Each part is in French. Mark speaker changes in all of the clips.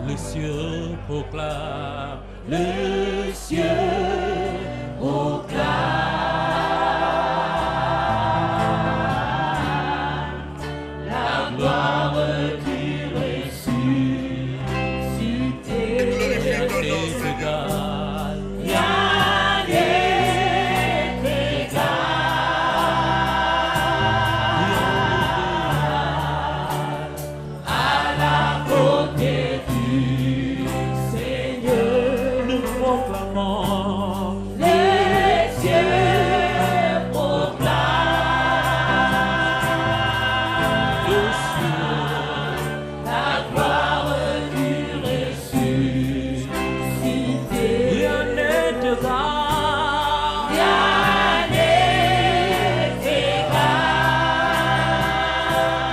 Speaker 1: Le ciel proclame, le ciel proclame la gloire du ressuscité. Rien n'est égal, rien n'est égal à la beauté du Seigneur. Nous proclamons, les cieux proclament le ciel, la gloire du ressuscité. Rien n'est égal, rien n'est égal,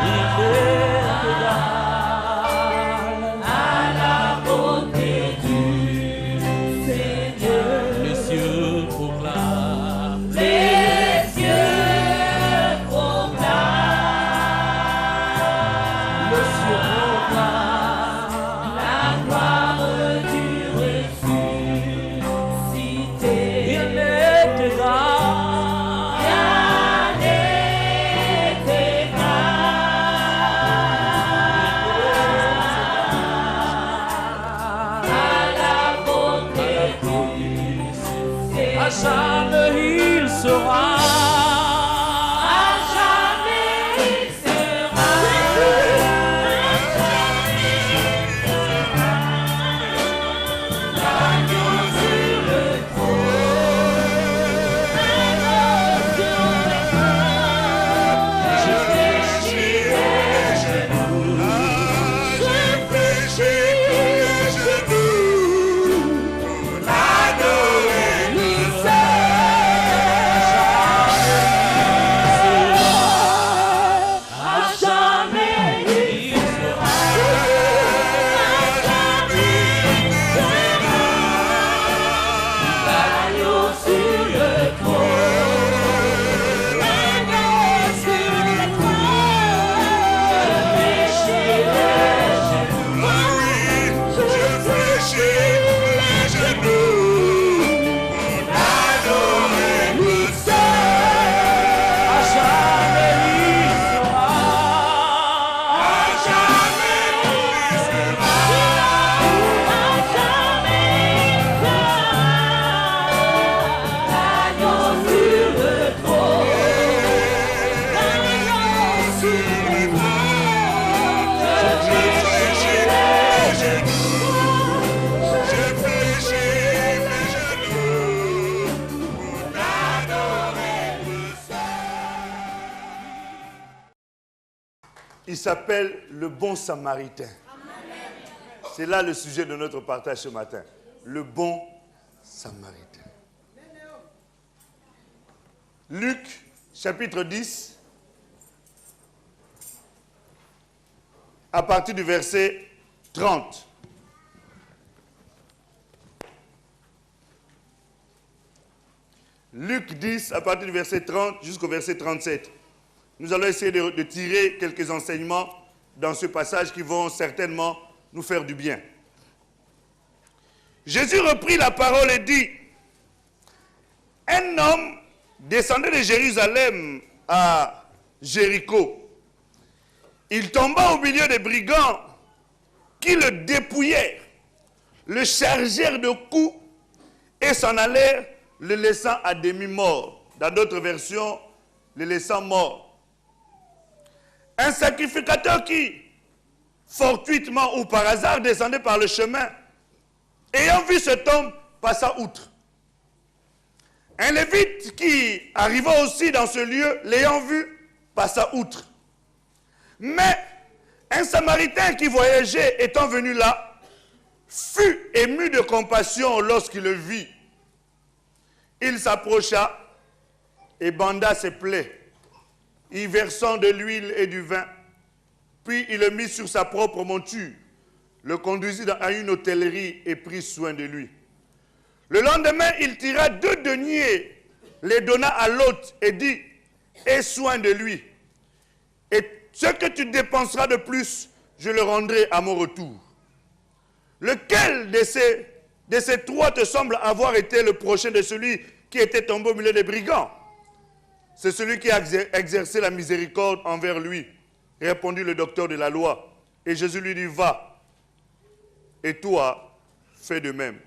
Speaker 1: rien n'est égal à la beauté du Seigneur. Les cieux proclament, les cieux proclament, le ciel proclame la gloire du ressuscité. Rien n'est égal, rien n'est égal à la beauté du Seigneur. À jamais il sera, à jamais il sera, l'agneau sur le trône, l'agneau sur le trône. Je fléchis les genoux, je fléchis les genoux pour l'adorer le à jamais il sera, à jamais il sera, l'agneau sur le trône, l'agneau sur le trône. Je fléchis les genoux, je fléchis les genoux pour l'adorer le seul. À jamais il sera, à jamais il sera, à jamais il sera, l'agneau sur le trône, l'agneau sur le trône. Je fléchis les genoux, je fléchis les genoux pour l'adorer le
Speaker 2: Il s'appelle le bon samaritain. C'est là le sujet de notre partage ce matin. Le bon samaritain. Luc, chapitre 10, à partir du verset 30. Luc 10, à partir du verset 30 jusqu'au verset 37. Nous allons essayer de tirer quelques enseignements dans ce passage qui vont certainement nous faire du bien. Jésus reprit la parole et dit, un homme descendait de Jérusalem à Jéricho. Il tomba au milieu des brigands qui le dépouillèrent, le chargèrent de coups et s'en allèrent, le laissant à demi-mort. Dans d'autres versions, le laissant mort. Un sacrificateur qui, fortuitement ou par hasard, descendait par le chemin, ayant vu cet homme, passa outre. Un lévite qui arriva aussi dans ce lieu, l'ayant vu, passa outre. Mais un samaritain qui voyageait, étant venu là, fut ému de compassion lorsqu'il le vit, il s'approcha et banda ses plaies, y versant de l'huile et du vin. Puis il le mit sur sa propre monture, le conduisit à une hôtellerie et prit soin de lui. Le lendemain, il tira 2 deniers, les donna à l'hôte et dit, « Aie soin de lui, et ce que tu dépenseras de plus, je le rendrai à mon retour. » Lequel de ces 3 te semble avoir été le prochain de celui qui était tombé au milieu des brigands? C'est celui qui a exercé la miséricorde envers lui, répondit le docteur de la loi. Et Jésus lui dit, va, et toi, fais de même.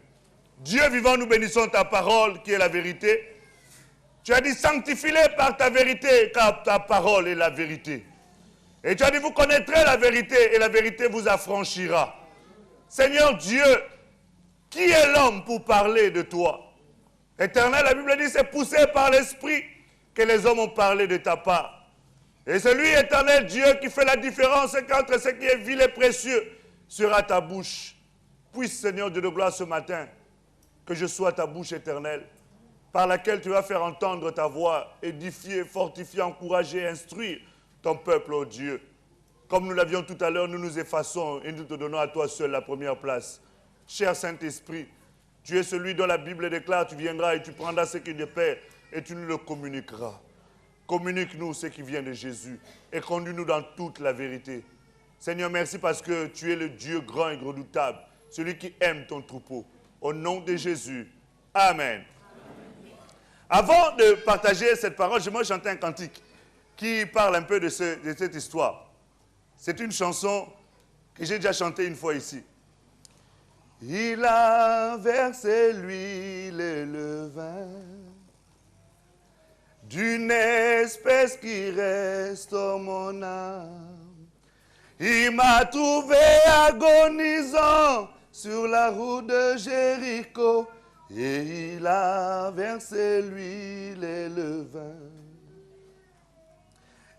Speaker 2: Dieu vivant, nous bénissons ta parole qui est la vérité. Tu as dit, sanctifie-les par ta vérité, car ta parole est la vérité. Et tu as dit, vous connaîtrez la vérité, et la vérité vous affranchira. Seigneur Dieu, qui est l'homme pour parler de toi? Éternel, la Bible dit, c'est poussé par l'Esprit que les hommes ont parlé de ta part. Et celui, éternel Dieu, qui fait la différence entre ce qui est vil et précieux, sera ta bouche. Puisse, Seigneur Dieu de gloire, ce matin, que je sois ta bouche éternelle, par laquelle tu vas faire entendre ta voix, édifier, fortifier, encourager, instruire ton peuple, ô Dieu. Comme nous l'avions tout à l'heure, nous nous effaçons et nous te donnons à toi seul la première place. Cher Saint-Esprit, tu es celui dont la Bible déclare, tu viendras et tu prendras ce qui est de Père et tu nous le communiqueras. Communique-nous ce qui vient de Jésus et conduis-nous dans toute la vérité. Seigneur, merci parce que tu es le Dieu grand et redoutable, celui qui aime ton troupeau. Au nom de Jésus. Amen. Avant de partager cette parole, j'aimerais chanter un cantique qui parle un peu de cette histoire. C'est une chanson que j'ai déjà chantée une fois ici. Il a versé l'huile et le vin d'une espèce qui restaure mon âme. Il m'a trouvé agonisant sur la route de Jéricho et il a versé l'huile et le vin.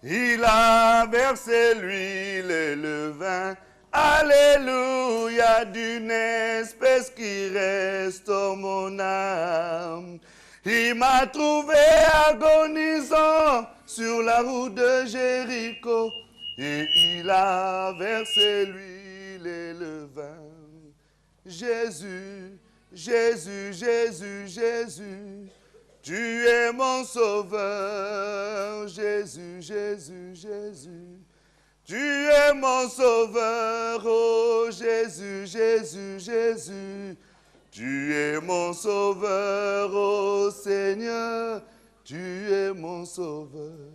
Speaker 2: Il a versé l'huile et le vin. Alléluia, d'une espèce qui restaure mon âme. Il m'a trouvé agonisant sur la route de Jéricho et il a versé l'huile et le vin. Jésus, Jésus, Jésus, Jésus, tu es mon sauveur. Jésus, Jésus, Jésus, tu es mon sauveur. Oh Jésus, Jésus, Jésus, tu es mon sauveur. Oh Seigneur, tu es mon sauveur.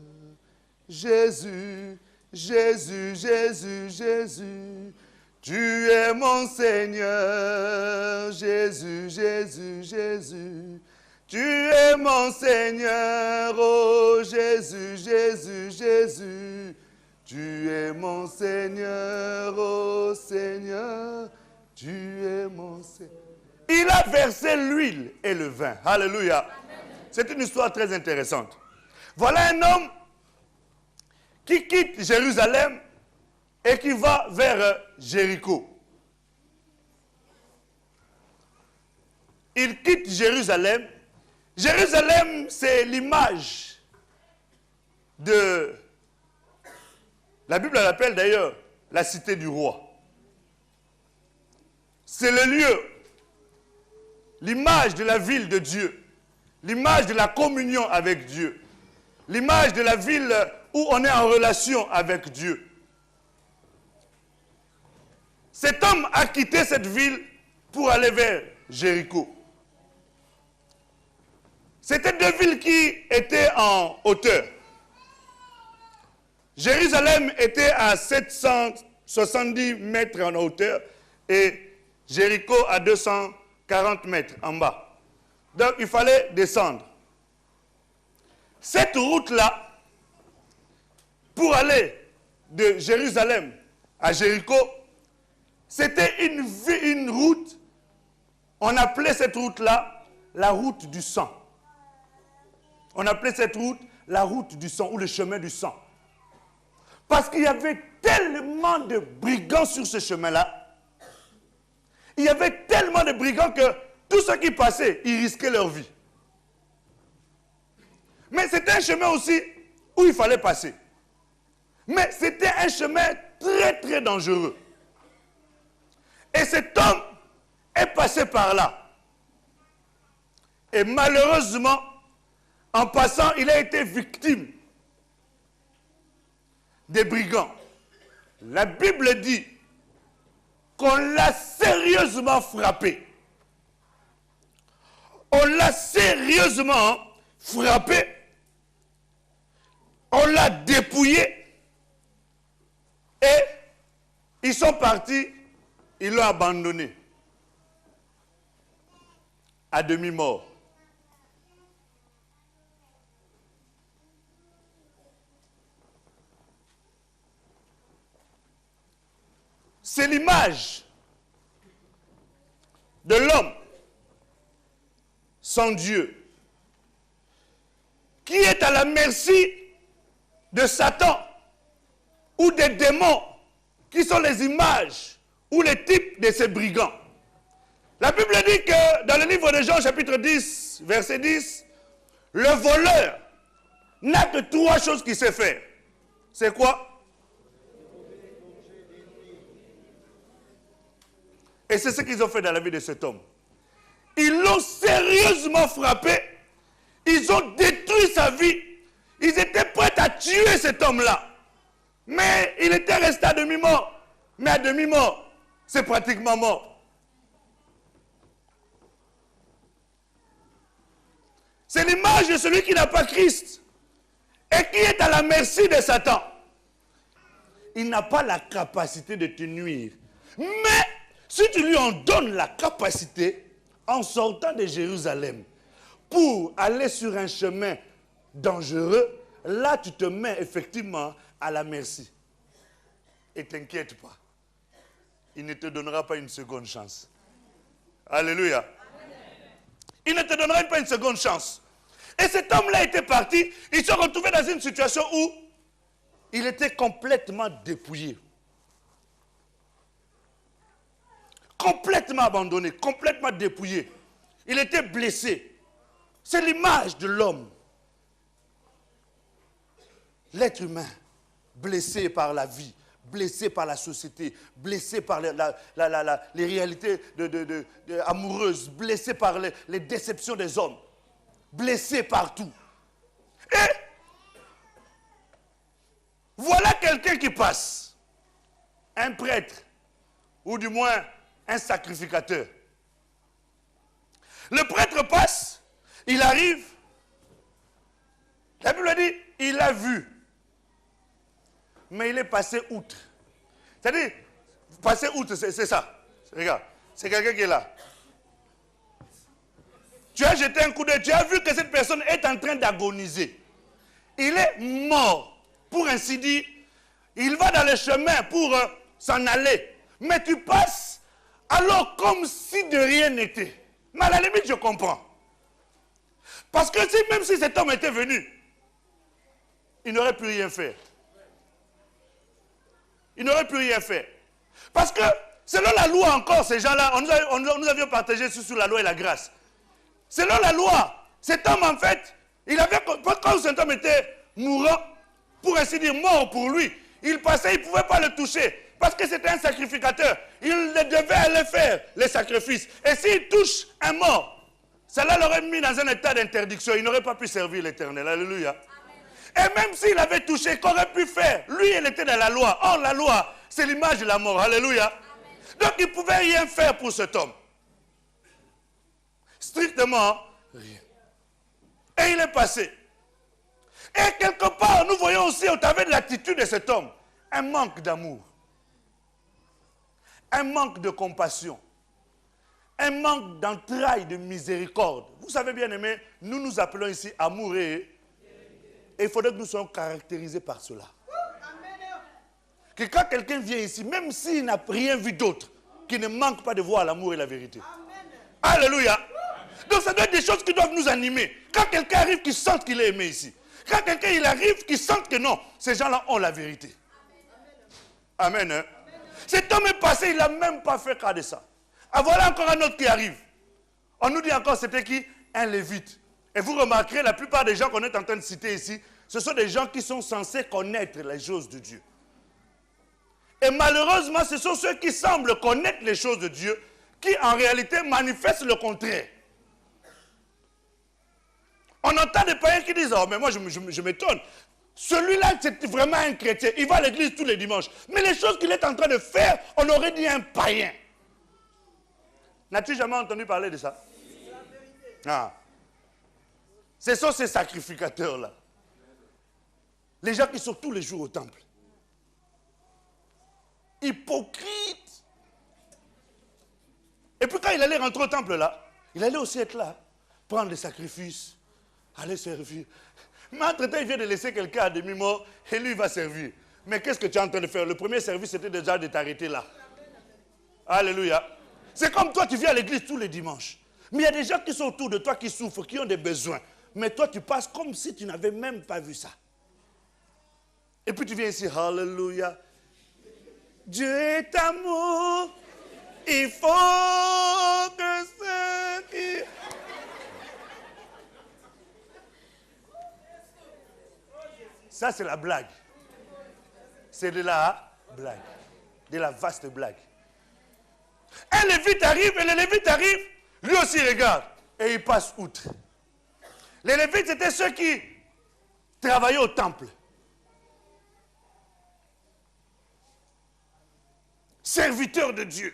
Speaker 2: Jésus, Jésus, Jésus, Jésus, tu es mon Seigneur. Jésus, Jésus, Jésus, tu es mon Seigneur. Oh Jésus, Jésus, Jésus, tu es mon Seigneur. Oh Seigneur, tu es mon Seigneur. Il a versé l'huile et le vin. Alléluia. C'est une histoire très intéressante. Voilà un homme qui quitte Jérusalem et qui va vers Jéricho. Il quitte Jérusalem. Jérusalem, c'est l'image de... La Bible l'appelle d'ailleurs la cité du roi. C'est le lieu, l'image de la ville de Dieu, l'image de la communion avec Dieu, l'image de la ville où on est en relation avec Dieu. Cet homme a quitté cette ville pour aller vers Jéricho. C'était 2 villes qui étaient en hauteur. Jérusalem était à 770 mètres en hauteur et Jéricho à 240 mètres en bas. Donc il fallait descendre. Cette route-là, pour aller de Jérusalem à Jéricho, c'était une route, on appelait cette route-là la route du sang. On appelait cette route la route du sang ou le chemin du sang. Parce qu'il y avait tellement de brigands sur ce chemin-là. Il y avait tellement de brigands que tous ceux qui passaient, ils risquaient leur vie. Mais c'était un chemin aussi où il fallait passer. Mais c'était un chemin très très dangereux. Et cet homme est passé par là. Et malheureusement, en passant, il a été victime des brigands. La Bible dit qu'on l'a sérieusement frappé. On l'a sérieusement frappé. On l'a dépouillé. Et ils sont partis, ils l'ont abandonné. À demi-mort. C'est l'image de l'homme sans Dieu qui est à la merci de Satan ou des démons qui sont les images ou les types de ces brigands. La Bible dit que dans le livre de Jean chapitre 10, verset 10, le voleur n'a que 3 choses qu'il sait faire. C'est quoi? Et c'est ce qu'ils ont fait dans la vie de cet homme. Ils l'ont sérieusement frappé. Ils ont détruit sa vie. Ils étaient prêts à tuer cet homme-là. Mais il était resté à demi-mort. Mais à demi-mort, c'est pratiquement mort. C'est l'image de celui qui n'a pas Christ et qui est à la merci de Satan. Il n'a pas la capacité de te nuire. Mais si tu lui en donnes la capacité, en sortant de Jérusalem, pour aller sur un chemin dangereux, là tu te mets effectivement à la merci. Et t'inquiète pas, il ne te donnera pas une seconde chance. Alléluia. Il ne te donnera pas une seconde chance. Et cet homme-là était parti, il se retrouvait dans une situation où il était complètement dépouillé. Complètement abandonné, complètement dépouillé. Il était blessé. C'est l'image de l'homme. L'être humain, blessé par la vie, blessé par la société, blessé par les réalités amoureuses, blessé par les déceptions des hommes, blessé partout. Et voilà quelqu'un qui passe, un prêtre, ou du moins un sacrificateur. Le prêtre passe, il arrive, la Bible dit, il a vu, mais il est passé outre. C'est-à-dire, passer outre, c'est ça. Regarde, c'est quelqu'un qui est là. Tu as jeté un coup d'œil, tu as vu que cette personne est en train d'agoniser. Il est mort, pour ainsi dire. Il va dans le chemin pour s'en aller. Mais tu passes alors comme si de rien n'était. Mais à la limite, je comprends. Parce que même si cet homme était venu, il n'aurait pu rien faire. Il n'aurait pu rien faire. Parce que, selon la loi encore, ces gens-là, nous avions partagé sur la loi et la grâce. Selon la loi, cet homme, en fait, quand cet homme était mourant, pour ainsi dire mort pour lui, il passait, il ne pouvait pas le toucher. Parce que c'était un sacrificateur. Il devait aller faire les sacrifices. Et s'il touche un mort, cela l'aurait mis dans un état d'interdiction. Il n'aurait pas pu servir l'Éternel. Alléluia. Amen. Et même s'il avait touché, qu'aurait pu faire? Lui, il était dans la loi. Or, la loi, c'est l'image de la mort. Alléluia. Amen. Donc, il ne pouvait rien faire pour cet homme. Strictement rien. Et il est passé. Et quelque part, nous voyons aussi au travers de l'attitude de cet homme, un manque d'amour. Un manque de compassion. Un manque d'entrailles de miséricorde. Vous savez bien aimé, nous nous appelons ici amour et il faudrait que nous soyons caractérisés par cela. Que quand quelqu'un vient ici, même s'il n'a rien vu d'autre, qu'il ne manque pas de voir l'amour et la vérité. Alléluia. Donc ça doit être des choses qui doivent nous animer. Quand quelqu'un arrive, qu'il sente qu'il est aimé ici. Quand quelqu'un il arrive, qu'il sente que non, ces gens-là ont la vérité. Amen. Hein? Cet homme est passé, il n'a même pas fait cas de ça. Ah, voilà encore un autre qui arrive. On nous dit encore, c'était qui? Un lévite. Et vous remarquerez, la plupart des gens qu'on est en train de citer ici, ce sont des gens qui sont censés connaître les choses de Dieu. Et malheureusement, ce sont ceux qui semblent connaître les choses de Dieu, qui en réalité manifestent le contraire. On entend des païens qui disent, oh mais moi je m'étonne. Celui-là, c'est vraiment un chrétien. Il va à l'église tous les dimanches. Mais les choses qu'il est en train de faire, on aurait dit un païen. N'as-tu jamais entendu parler de ça? Ah. Ce sont ces sacrificateurs-là. Les gens qui sont tous les jours au temple. Hypocrites. Et puis quand il allait rentrer au temple là, il allait aussi être là, prendre des sacrifices, aller servir. Mais entre-temps, il vient de laisser quelqu'un à demi-mort et lui, il va servir. Mais qu'est-ce que tu es en train de faire? Le premier service, c'était déjà de t'arrêter là. Alléluia. C'est comme toi, tu viens à l'église tous les dimanches. Mais il y a des gens qui sont autour de toi, qui souffrent, qui ont des besoins. Mais toi, tu passes comme si tu n'avais même pas vu ça. Et puis tu viens ici, Alléluia. Dieu est amour. Il faut que ce qui... Ça, c'est la blague. C'est de la blague. De la vaste blague. Un lévite arrive, et le lévite arrive, lui aussi regarde, et il passe outre. Les lévites, c'était ceux qui travaillaient au temple. Serviteurs de Dieu.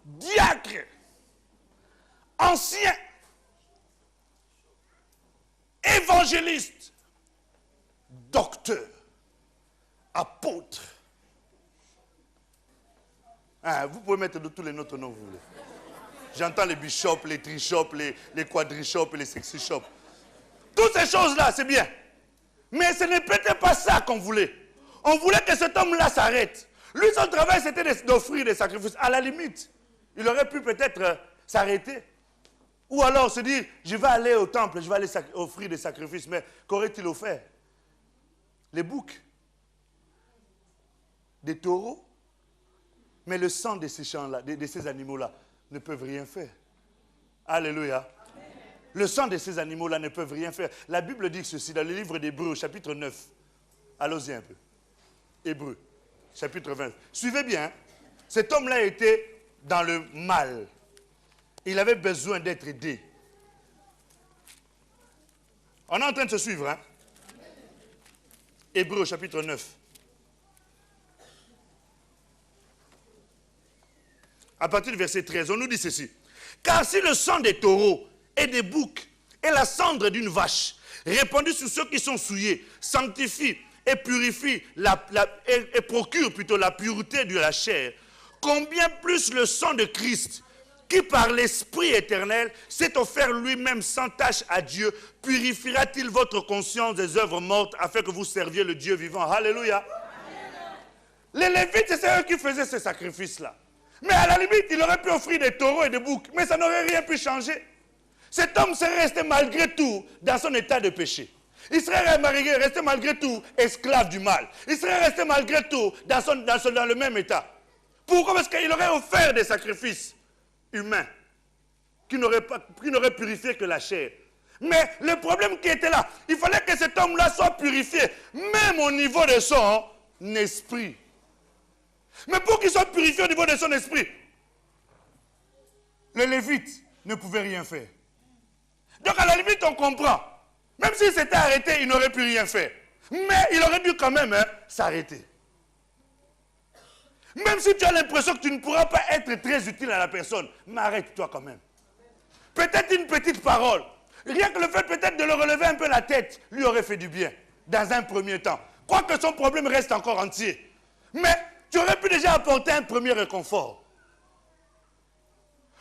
Speaker 2: Diacres. Anciens. Évangélistes. Docteurs. Apôtres. Ah, vous pouvez mettre de tous les autres noms que vous voulez. J'entends les bishops, les trishops, les quadrishops et les sexishops. Toutes ces choses-là, c'est bien. Mais ce n'est peut-être pas ça qu'on voulait. On voulait que cet homme-là s'arrête. Lui, son travail, c'était d'offrir des sacrifices. À la limite, il aurait pu peut-être s'arrêter. Ou alors se dire, je vais aller au temple, je vais aller offrir des sacrifices. Mais qu'aurait-il offert? Les boucs. Des taureaux. Mais le sang de ces champs-là, de ces animaux-là, ne peuvent rien faire. Alléluia. Amen. Le sang de ces animaux-là ne peuvent rien faire. La Bible dit ceci dans le livre d'Hébreux, chapitre 9. Allons-y un peu. Hébreux, chapitre 20. Suivez bien. Hein? Cet homme-là était dans le mal. Il avait besoin d'être aidé. On est en train de se suivre. Hein? Hébreux, chapitre 9. À partir du verset 13, on nous dit ceci. Car si le sang des taureaux et des boucs et la cendre d'une vache répandue sur ceux qui sont souillés sanctifie et purifie et procure plutôt la pureté de la chair, combien plus le sang de Christ, qui par l'Esprit éternel s'est offert lui-même sans tache à Dieu, purifiera-t-il votre conscience des œuvres mortes afin que vous serviez le Dieu vivant? Alléluia. Les Lévites, c'est eux qui faisaient ces sacrifices-là. Mais à la limite, il aurait pu offrir des taureaux et des boucs, mais ça n'aurait rien pu changer. Cet homme serait resté malgré tout dans son état de péché. Il serait resté malgré tout esclave du mal. Il serait resté malgré tout dans le même état. Pourquoi? Parce qu'il aurait offert des sacrifices humains qui n'auraient purifié que la chair. Mais le problème qui était là, il fallait que cet homme-là soit purifié, même au niveau de son esprit. Mais pour qu'il soit purifié au niveau de son esprit, le Lévite ne pouvait rien faire. Donc à la limite, on comprend. Même s'il s'était arrêté, il n'aurait pu rien faire. Mais il aurait dû quand même s'arrêter. Même si tu as l'impression que tu ne pourras pas être très utile à la personne, mais arrête-toi quand même. Peut-être une petite parole. Rien que le fait peut-être de le relever un peu la tête, lui aurait fait du bien, dans un premier temps. Quoique son problème reste encore entier. Mais tu aurais pu déjà apporter un premier réconfort.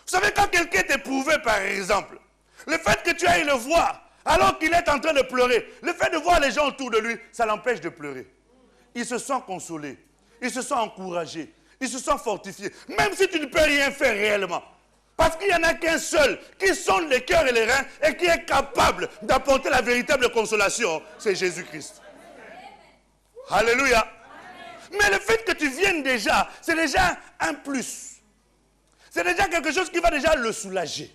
Speaker 2: Vous savez, quand quelqu'un est éprouvé, par exemple, le fait que tu ailles le voir, alors qu'il est en train de pleurer, le fait de voir les gens autour de lui, ça l'empêche de pleurer. Il se sent consolé, il se sent encouragé, il se sent fortifié, même si tu ne peux rien faire réellement. Parce qu'il n'y en a qu'un seul qui sonde les cœurs et les reins et qui est capable d'apporter la véritable consolation, c'est Jésus-Christ. Alléluia. Mais le fait que tu viennes déjà, c'est déjà un plus. c'est déjà quelque chose qui va déjà le soulager.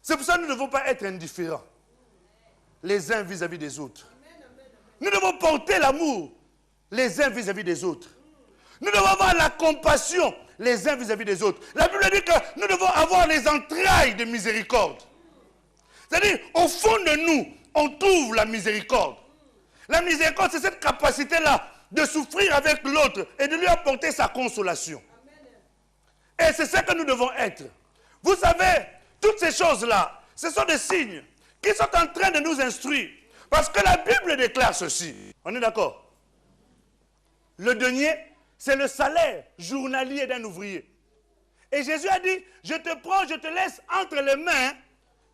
Speaker 2: C'est pour ça que nous ne devons pas être indifférents les uns vis-à-vis des autres. Nous devons porter l'amour les uns vis-à-vis des autres. Nous devons avoir la compassion les uns vis-à-vis des autres. La Bible dit que nous devons avoir les entrailles de miséricorde. C'est-à-dire, au fond de nous, on trouve la miséricorde. La miséricorde, c'est cette capacité-là de souffrir avec l'autre et de lui apporter sa consolation. Et c'est ce que nous devons être. Vous savez, toutes ces choses-là, ce sont des signes qui sont en train de nous instruire. Parce que la Bible déclare ceci. On est d'accord? Le denier, c'est le salaire journalier d'un ouvrier. Et Jésus a dit, je te prends, je te laisse entre les mains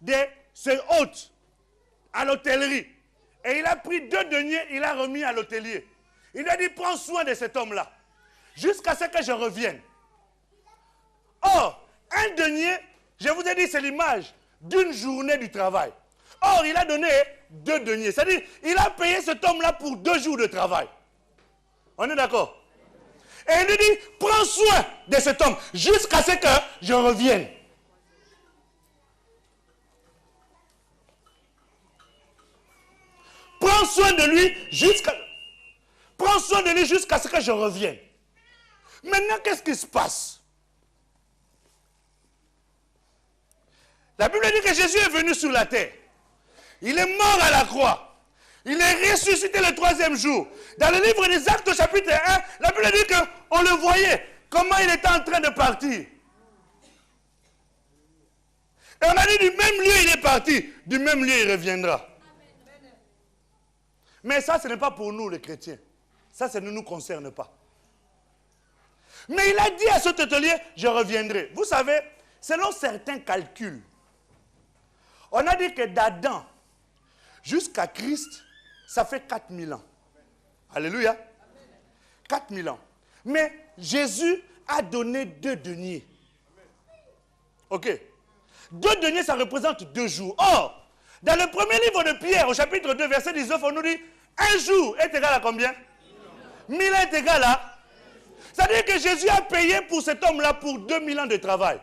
Speaker 2: de ce hôte à l'hôtellerie. Et il a pris 2 deniers, il a remis à l'hôtelier. Il lui a dit, prends soin de cet homme-là, jusqu'à ce que je revienne. Or, un denier, je vous ai dit, c'est l'image d'une journée du travail. Or, il a donné 2 deniers. C'est-à-dire, il a payé cet homme-là pour 2 jours de travail. On est d'accord? Et il lui dit, prends soin de cet homme jusqu'à ce que je revienne. Prends soin de lui jusqu'à ce que je revienne. Maintenant, qu'est-ce qui se passe? La Bible dit que Jésus est venu sur la terre. Il est mort à la croix. Il est ressuscité le 3e jour. Dans le livre des Actes au chapitre 1, la Bible dit qu'on le voyait, comment il était en train de partir. Et on a dit, du même lieu il est parti, du même lieu il reviendra. Mais ça, ce n'est pas pour nous les chrétiens. Ça ne nous concerne pas. Mais il a dit à cet hôtelier, je reviendrai. Vous savez, selon certains calculs, on a dit que d'Adam jusqu'à Christ, ça fait 4000 ans. Alléluia. 4000 ans. Mais Jésus a donné 2 deniers. Ok. 2 deniers, ça représente 2 jours. Or, dans le premier livre de Pierre, au chapitre 2, verset 19, on nous dit, un jour est égal à combien? 1000 ans est égal à... C'est-à-dire que Jésus a payé pour cet homme-là pour 2000 ans de travail.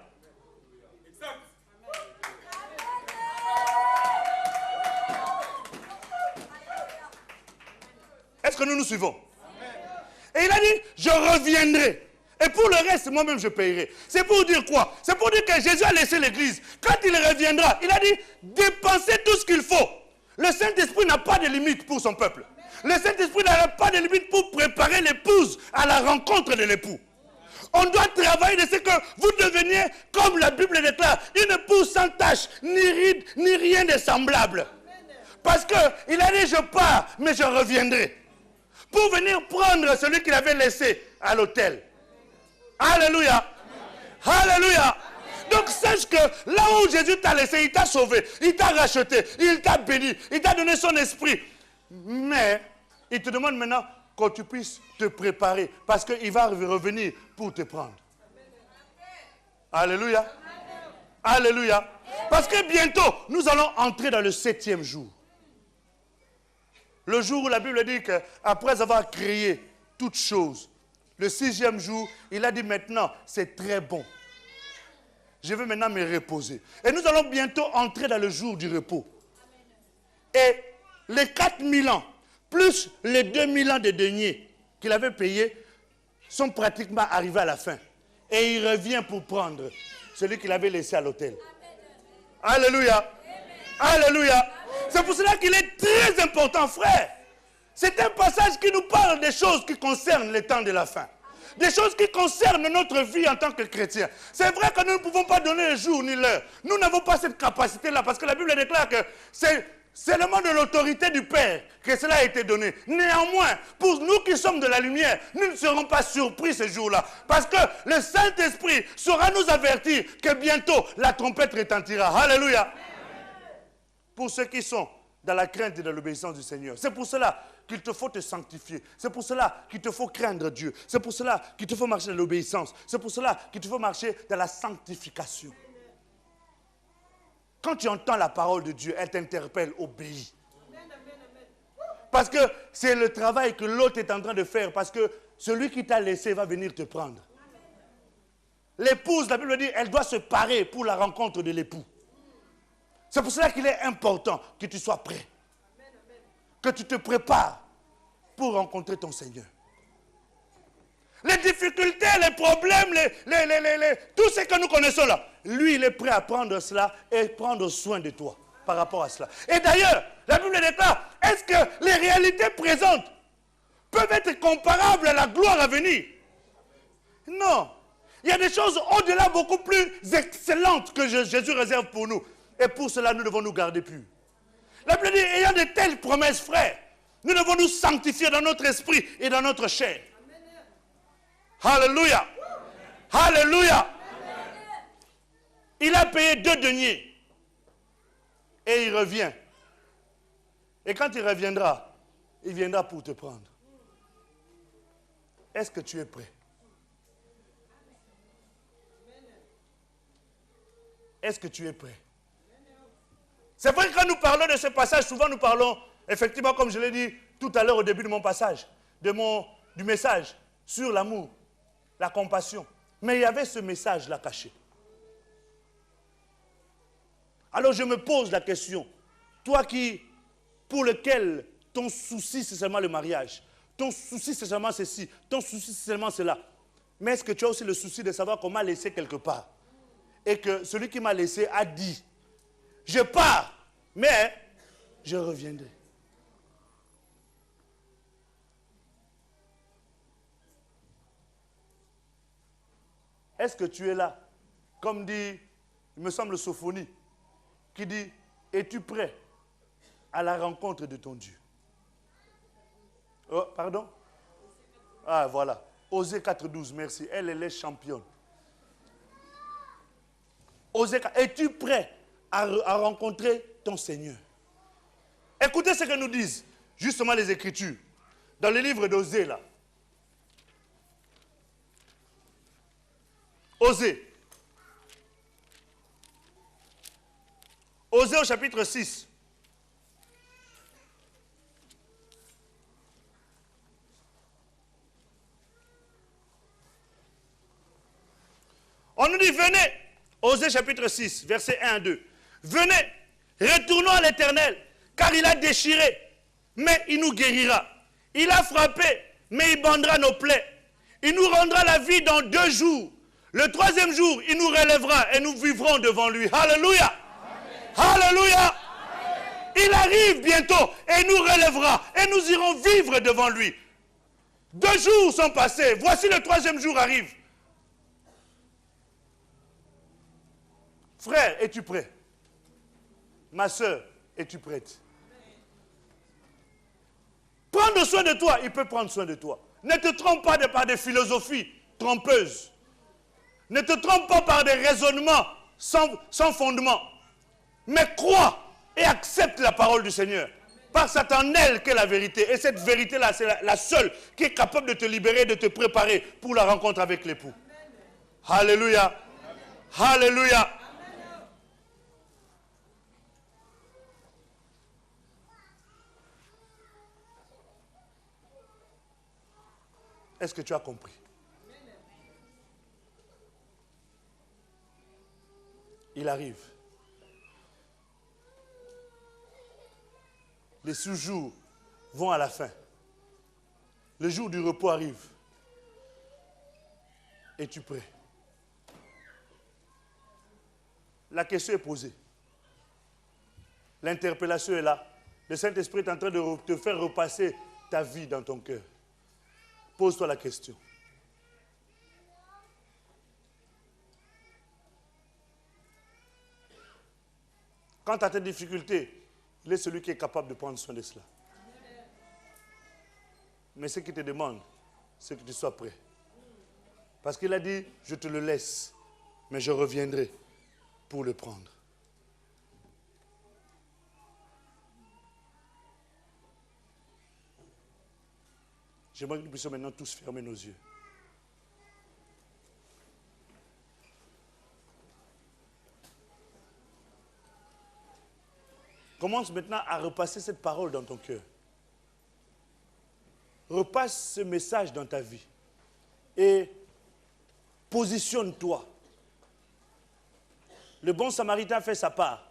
Speaker 2: Est-ce que nous nous suivons? Et il a dit, je reviendrai. Et pour le reste, moi-même, je payerai. C'est pour dire quoi? C'est pour dire que Jésus a laissé l'église. Quand il reviendra, il a dit, dépensez tout ce qu'il faut. Le Saint-Esprit n'a pas de limite pour son peuple. Le Saint-Esprit n'a pas de limite pour préparer l'épouse à la rencontre de l'époux. On doit travailler de ce que vous deveniez, comme la Bible déclare, une épouse sans tache, ni ride, ni rien de semblable. Parce qu'il a dit, je pars, mais je reviendrai. Pour venir prendre celui qu'il avait laissé à l'hôtel. Alléluia. Alléluia. Donc sache que là où Jésus t'a laissé, il t'a sauvé, il t'a racheté, il t'a béni, il t'a donné son esprit. Mais il te demande maintenant que tu puisses te préparer parce qu'il va revenir pour te prendre. Alléluia. Alléluia. Parce que bientôt, nous allons entrer dans le 7e jour. Le jour où la Bible dit qu'après avoir créé toutes choses, le 6e jour, il a dit maintenant, c'est très bon. Je vais maintenant me reposer. Et nous allons bientôt entrer dans le jour du repos. Et les 4000 ans, plus les 2000 ans de deniers qu'il avait payés, sont pratiquement arrivés à la fin. Et il revient pour prendre celui qu'il avait laissé à l'hôtel. Alléluia. Alléluia. C'est pour cela qu'il est très important, frère. C'est un passage qui nous parle des choses qui concernent le temps de la fin. Des choses qui concernent notre vie en tant que chrétien. C'est vrai que nous ne pouvons pas donner le jour ni l'heure. Nous n'avons pas cette capacité-là parce que la Bible déclare que c'est seulement de l'autorité du Père que cela a été donné. Néanmoins, pour nous qui sommes de la lumière, nous ne serons pas surpris ce jour-là. Parce que le Saint-Esprit saura nous avertir que bientôt la trompette retentira. Alléluia. Pour ceux qui sont dans la crainte et dans l'obéissance du Seigneur. C'est pour cela qu'il te faut te sanctifier. C'est pour cela qu'il te faut craindre Dieu. C'est pour cela qu'il te faut marcher dans l'obéissance. C'est pour cela qu'il te faut marcher dans la sanctification. Quand tu entends la parole de Dieu, elle t'interpelle, obéis. Parce que c'est le travail que l'autre est en train de faire. Parce que celui qui t'a laissé va venir te prendre. L'épouse, la Bible dit, elle doit se parer pour la rencontre de l'époux. C'est pour cela qu'il est important que tu sois prêt. Que tu te prépares pour rencontrer ton Seigneur. Les difficultés, les problèmes, tout ce que nous connaissons là, lui, il est prêt à prendre cela et prendre soin de toi par rapport à cela. Et d'ailleurs, la Bible déclare, est-ce que les réalités présentes peuvent être comparables à la gloire à venir? Non. Il y a des choses au-delà beaucoup plus excellentes que Jésus réserve pour nous. Et pour cela, nous devons nous garder purs. La Bible dit, ayant de telles promesses, frères, nous devons nous sanctifier dans notre esprit et dans notre chair. Alléluia. Alléluia. Il a payé 2 deniers. Et il revient. Et quand il reviendra, il viendra pour te prendre. Est-ce que tu es prêt? Est-ce que tu es prêt? C'est vrai que quand nous parlons de ce passage, souvent nous parlons, effectivement, comme je l'ai dit tout à l'heure au début de mon passage, du message sur l'amour, la compassion. Mais il y avait ce message-là caché. Alors je me pose la question, toi pour lequel ton souci c'est seulement le mariage, ton souci c'est seulement ceci, ton souci c'est seulement cela, mais est-ce que tu as aussi le souci de savoir qu'on m'a laissé quelque part? Et que celui qui m'a laissé a dit, je pars, mais je reviendrai. Est-ce que tu es là? Comme dit, il me semble, Sophonie, qui dit, es-tu prêt à la rencontre de ton Dieu? Oh, pardon? Ah, voilà. Osée 4.12, merci. Elle est championne. Osée, es-tu prêt à rencontrer ton Seigneur? Écoutez ce que nous disent justement les Écritures. Dans le livre d'Osée, là. Osée. Osée au chapitre 6. On nous dit, venez. Osée chapitre 6, versets 1 à 2. Venez, retournons à l'Éternel, car il a déchiré, mais il nous guérira. Il a frappé, mais il bandera nos plaies. Il nous rendra la vie dans 2 jours. Le 3e jour, il nous relèvera et nous vivrons devant lui. Alléluia. Amen. Alléluia. Amen. Il arrive bientôt et il nous relèvera et nous irons vivre devant lui. 2 jours sont passés. Voici le 3e jour arrive. Frère, es-tu prêt? Ma soeur, es-tu prête? Prendre soin de toi, il peut prendre soin de toi. Ne te trompe pas par des philosophies trompeuses. Ne te trompe pas par des raisonnements sans fondement. Mais crois et accepte la parole du Seigneur. Parce que c'est en elle qu'est la vérité. Et cette vérité-là, c'est la seule qui est capable de te libérer, de te préparer pour la rencontre avec l'époux. Alléluia. Alléluia. Est-ce que tu as compris? Il arrive. Les 6 jours vont à la fin. Le jour du repos arrive. Es-tu prêt? La question est posée. L'interpellation est là. Le Saint-Esprit est en train de te faire repasser ta vie dans ton cœur. Pose-toi la question. Quant à tes difficultés, il est celui qui est capable de prendre soin de cela. Mais ce qu'il te demande, c'est que tu sois prêt. Parce qu'il a dit, je te le laisse, mais je reviendrai pour le prendre. J'aimerais que nous puissions maintenant tous fermer nos yeux. Commence maintenant à repasser cette parole dans ton cœur. Repasse ce message dans ta vie. et positionne-toi. Le bon samaritain fait sa part.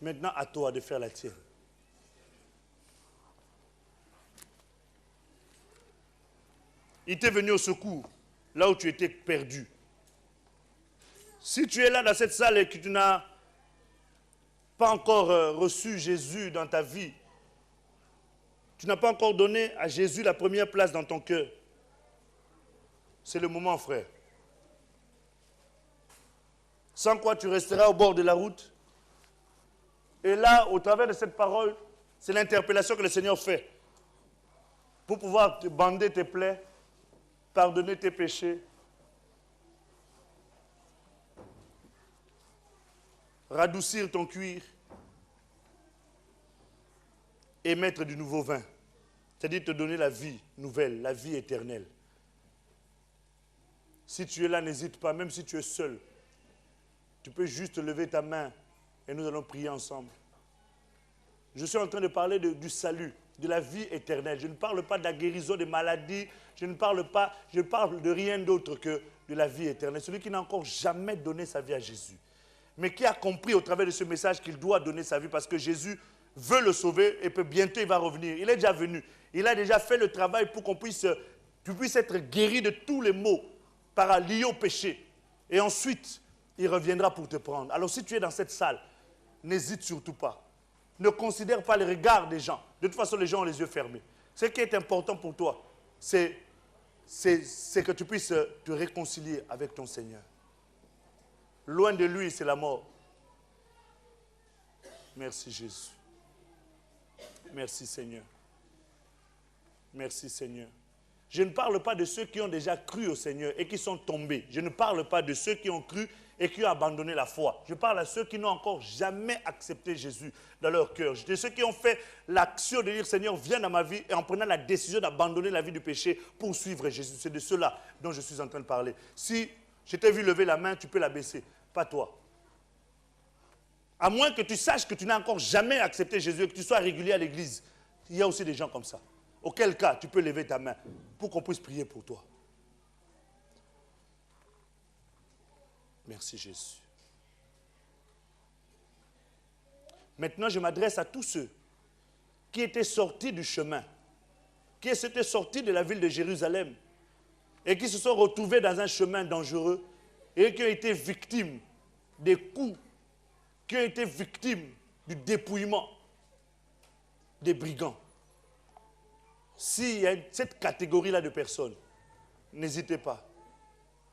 Speaker 2: Maintenant, à toi de faire la tienne. Il t'est venu au secours, là où tu étais perdu. Si tu es là dans cette salle et que tu n'as pas encore reçu Jésus dans ta vie, tu n'as pas encore donné à Jésus la première place dans ton cœur, c'est le moment, frère. Sans quoi tu resteras au bord de la route. Et là, au travers de cette parole, c'est l'interpellation que le Seigneur fait pour pouvoir te bander tes plaies, pardonner tes péchés, radoucir ton cuir et mettre du nouveau vin. C'est-à-dire te donner la vie nouvelle, la vie éternelle. Si tu es là, n'hésite pas, même si tu es seul. Tu peux juste lever ta main et nous allons prier ensemble. Je suis en train de parler du salut, de la vie éternelle. Je ne parle pas de la guérison des maladies, je parle de rien d'autre que de la vie éternelle. Celui qui n'a encore jamais donné sa vie à Jésus, mais qui a compris au travers de ce message qu'il doit donner sa vie parce que Jésus veut le sauver et bientôt il va revenir. Il est déjà venu. Il a déjà fait le travail pour tu puisses être guéri de tous les maux liés au péché. Et ensuite, il reviendra pour te prendre. Alors si tu es dans cette salle, n'hésite surtout pas. Ne considère pas le regard des gens. De toute façon, les gens ont les yeux fermés. Ce qui est important pour toi, c'est que tu puisses te réconcilier avec ton Seigneur. Loin de lui, c'est la mort. Merci Jésus. Merci Seigneur. Merci Seigneur. Je ne parle pas de ceux qui ont déjà cru au Seigneur et qui sont tombés. Je ne parle pas de ceux qui ont cru et qui ont abandonné la foi. Je parle à ceux qui n'ont encore jamais accepté Jésus dans leur cœur. De ceux qui ont fait l'action de dire Seigneur, viens dans ma vie et en prenant la décision d'abandonner la vie du péché pour suivre Jésus. C'est de ceux-là dont je suis en train de parler. Si je t'ai vu lever la main, tu peux la baisser. Pas toi. À moins que tu saches que tu n'as encore jamais accepté Jésus et que tu sois régulier à l'église. Il y a aussi des gens comme ça. Auquel cas, tu peux lever ta main pour qu'on puisse prier pour toi. Merci Jésus. Maintenant, je m'adresse à tous ceux qui étaient sortis du chemin, qui étaient sortis de la ville de Jérusalem et qui se sont retrouvés dans un chemin dangereux et qui ont été victimes des coups, qui ont été victimes du dépouillement des brigands. S'il y a cette catégorie-là de personnes, n'hésitez pas.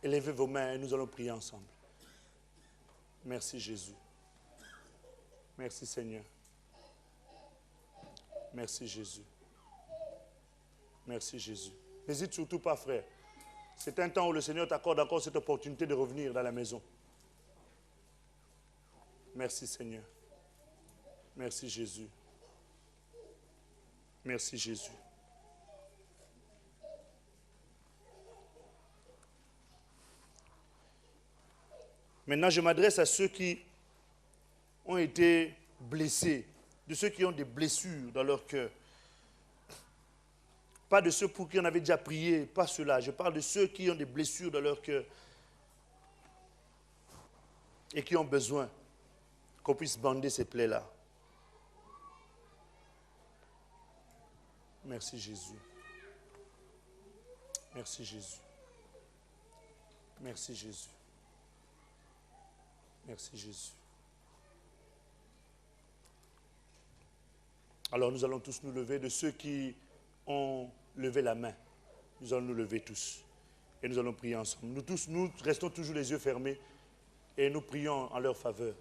Speaker 2: Élevez vos mains et nous allons prier ensemble. Merci Jésus. Merci Seigneur. Merci Jésus. Merci Jésus. N'hésite surtout pas, frère. C'est un temps où le Seigneur t'accorde encore cette opportunité de revenir dans la maison. Merci Seigneur. Merci Jésus. Merci Jésus. Maintenant, je m'adresse à ceux qui ont été blessés, de ceux qui ont des blessures dans leur cœur. Pas de ceux pour qui on avait déjà prié, pas ceux-là. Je parle de ceux qui ont des blessures dans leur cœur et qui ont besoin qu'on puisse bander ces plaies-là. Merci Jésus. Merci Jésus. Merci Jésus. Merci Jésus. Alors nous allons tous nous lever. De ceux qui ont levé la main, nous allons nous lever tous. Et nous allons prier ensemble. Nous tous, nous restons toujours les yeux fermés et nous prions en leur faveur.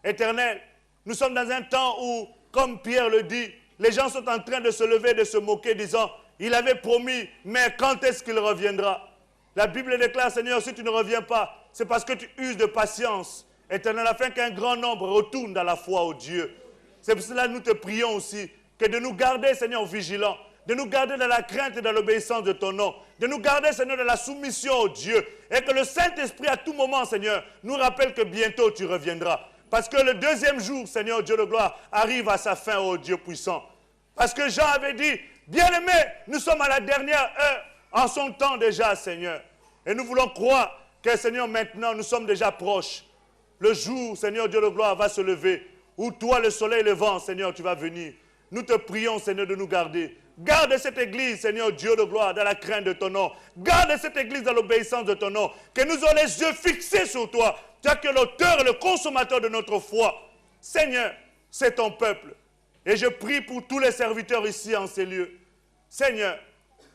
Speaker 2: Éternel, nous sommes dans un temps où, comme Pierre le dit, les gens sont en train de se lever, de se moquer, disant, il avait promis, mais quand est-ce qu'il reviendra? La Bible déclare, Seigneur, si tu ne reviens pas, c'est parce que tu uses de patience, Éternel, afin qu'un grand nombre retourne dans la foi au Dieu. C'est pour cela que nous te prions aussi, que de nous garder, Seigneur, vigilants, de nous garder dans la crainte et dans l'obéissance de ton nom, de nous garder, Seigneur, dans la soumission au Dieu, et que le Saint-Esprit, à tout moment, Seigneur, nous rappelle que bientôt tu reviendras. Parce que le deuxième jour, Seigneur Dieu de gloire, arrive à sa fin, ô Dieu puissant. Parce que Jean avait dit, bien-aimés, nous sommes à la dernière heure, en son temps déjà, Seigneur. Et nous voulons croire que, Seigneur, maintenant, nous sommes déjà proches. Le jour, Seigneur Dieu de gloire, va se lever, où toi, le soleil et le vent, Seigneur, tu vas venir. Nous te prions, Seigneur, de nous garder. Garde cette église, Seigneur Dieu de gloire, dans la crainte de ton nom. Garde cette église dans l'obéissance de ton nom. Que nous ayons les yeux fixés sur toi. Tu es l'auteur et le consommateur de notre foi. Seigneur, c'est ton peuple. Et je prie pour tous les serviteurs ici en ces lieux. Seigneur,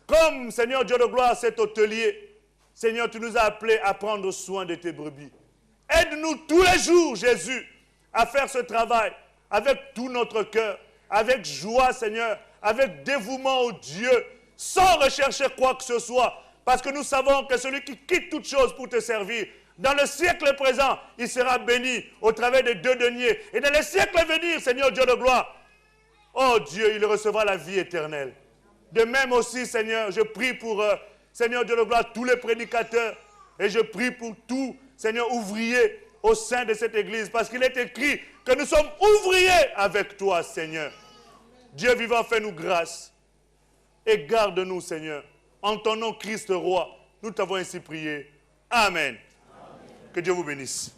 Speaker 2: comme, Seigneur Dieu de gloire, cet hôtelier, Seigneur, tu nous as appelés à prendre soin de tes brebis. Aide-nous tous les jours, Jésus, à faire ce travail avec tout notre cœur, avec joie, Seigneur, avec dévouement au Dieu, sans rechercher quoi que ce soit, parce que nous savons que celui qui quitte toute chose pour te servir, dans le siècle présent, il sera béni au travers des 2 deniers. Et dans les siècles à venir, Seigneur Dieu de gloire, oh Dieu, il recevra la vie éternelle. De même aussi, Seigneur, je prie pour, Seigneur Dieu de gloire, tous les prédicateurs, et je prie pour tous, Seigneur, ouvriers au sein de cette église, parce qu'il est écrit que nous sommes ouvriers avec toi, Seigneur. Dieu vivant, fais-nous grâce et garde-nous, Seigneur. En ton nom, Christ roi, nous t'avons ainsi prié. Amen. Que Dieu vous bénisse.